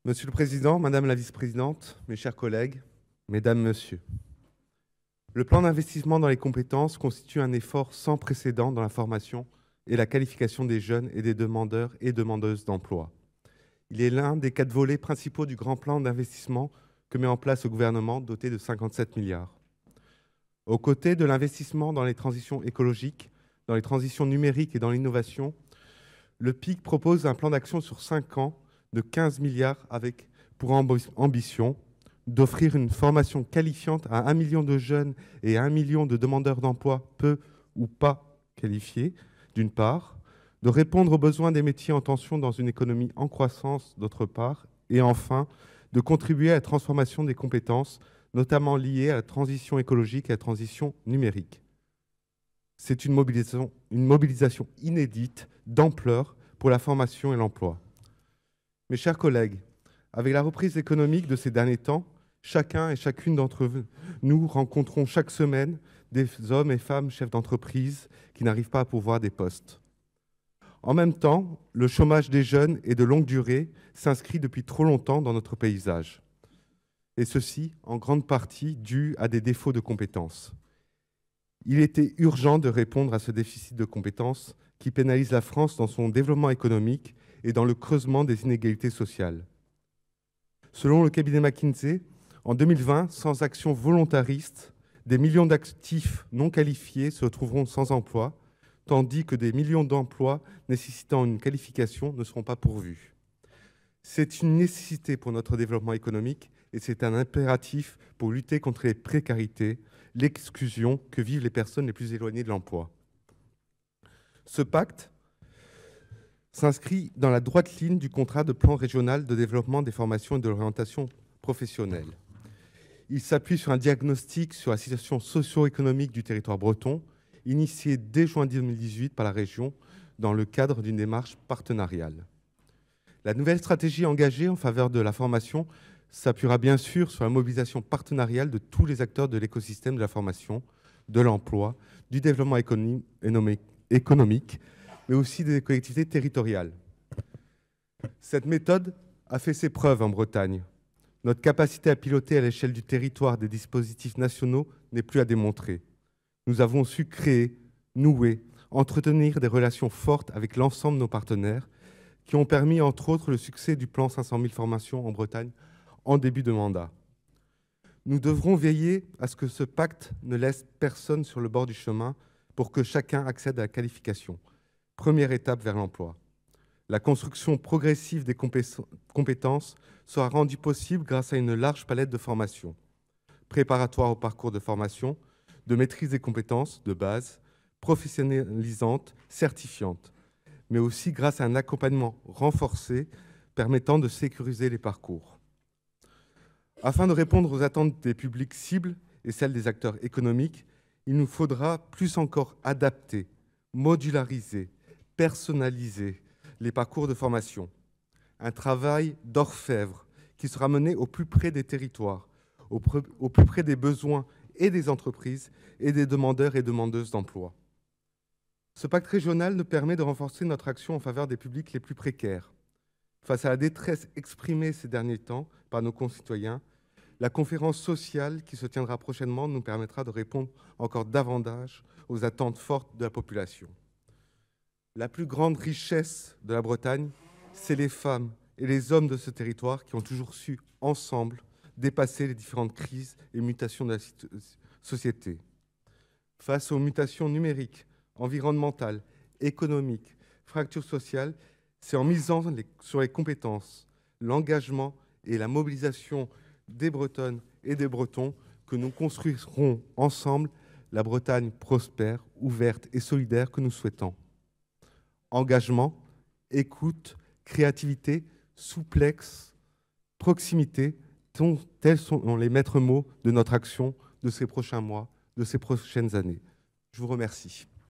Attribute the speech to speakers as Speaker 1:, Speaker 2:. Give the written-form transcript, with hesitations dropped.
Speaker 1: Monsieur le Président, Madame la Vice-présidente, mes chers collègues, Mesdames, Messieurs, le plan d'investissement dans les compétences constitue un effort sans précédent dans la formation et la qualification des jeunes et des demandeurs et demandeuses d'emploi. Il est l'un des 4 volets principaux du grand plan d'investissement que met en place le gouvernement, doté de 57 milliards. Aux côtés de l'investissement dans les transitions écologiques, dans les transitions numériques et dans l'innovation, le PIC propose un plan d'action sur 5 ans de 15 milliards avec pour ambition d'offrir une formation qualifiante à 1 million de jeunes et à 1 million de demandeurs d'emploi peu ou pas qualifiés, d'une part, de répondre aux besoins des métiers en tension dans une économie en croissance, d'autre part, et enfin, de contribuer à la transformation des compétences, notamment liées à la transition écologique et à la transition numérique. C'est une mobilisation inédite, d'ampleur, pour la formation et l'emploi. Mes chers collègues, avec la reprise économique de ces derniers temps, chacun et chacune d'entre nous rencontrons chaque semaine des hommes et femmes chefs d'entreprise qui n'arrivent pas à pourvoir des postes. En même temps, le chômage des jeunes et de longue durée s'inscrit depuis trop longtemps dans notre paysage. Et ceci, en grande partie, dû à des défauts de compétences. Il était urgent de répondre à ce déficit de compétences qui pénalise la France dans son développement économique et dans le creusement des inégalités sociales. Selon le cabinet McKinsey, en 2020, sans action volontariste, des millions d'actifs non qualifiés se retrouveront sans emploi, tandis que des millions d'emplois nécessitant une qualification ne seront pas pourvus. C'est une nécessité pour notre développement économique et c'est un impératif pour lutter contre les précarités, l'exclusion que vivent les personnes les plus éloignées de l'emploi. Ce pacte s'inscrit dans la droite ligne du contrat de plan régional de développement des formations et de l'orientation professionnelle. Il s'appuie sur un diagnostic sur la situation socio-économique du territoire breton, initié dès juin 2018 par la région dans le cadre d'une démarche partenariale. La nouvelle stratégie engagée en faveur de la formation s'appuiera bien sûr sur la mobilisation partenariale de tous les acteurs de l'écosystème de la formation, de l'emploi, du développement économique, mais aussi des collectivités territoriales. Cette méthode a fait ses preuves en Bretagne. Notre capacité à piloter à l'échelle du territoire des dispositifs nationaux n'est plus à démontrer. Nous avons su créer, nouer, entretenir des relations fortes avec l'ensemble de nos partenaires qui ont permis, entre autres, le succès du plan 500 000 formations en Bretagne en début de mandat. Nous devrons veiller à ce que ce pacte ne laisse personne sur le bord du chemin pour que chacun accède à la qualification. Première étape vers l'emploi. La construction progressive des compétences sera rendue possible grâce à une large palette de formations, préparatoires au parcours de formation, de maîtrise des compétences de base, professionnalisantes, certifiantes, mais aussi grâce à un accompagnement renforcé permettant de sécuriser les parcours. Afin de répondre aux attentes des publics cibles et celles des acteurs économiques, il nous faudra plus encore adapter, modulariser, personnaliser les parcours de formation. Un travail d'orfèvre qui sera mené au plus près des territoires, au plus près des besoins et des entreprises et des demandeurs et demandeuses d'emploi. Ce pacte régional nous permet de renforcer notre action en faveur des publics les plus précaires. Face à la détresse exprimée ces derniers temps par nos concitoyens, la conférence sociale qui se tiendra prochainement nous permettra de répondre encore davantage aux attentes fortes de la population. La plus grande richesse de la Bretagne, c'est les femmes et les hommes de ce territoire qui ont toujours su, ensemble, dépasser les différentes crises et mutations de la société. Face aux mutations numériques, environnementales, économiques, fractures sociales, c'est en misant sur les compétences, l'engagement et la mobilisation des Bretonnes et des Bretons que nous construirons ensemble la Bretagne prospère, ouverte et solidaire que nous souhaitons. Engagement, écoute, créativité, souplesse, proximité, tels sont les maîtres mots de notre action de ces prochains mois, de ces prochaines années. Je vous remercie.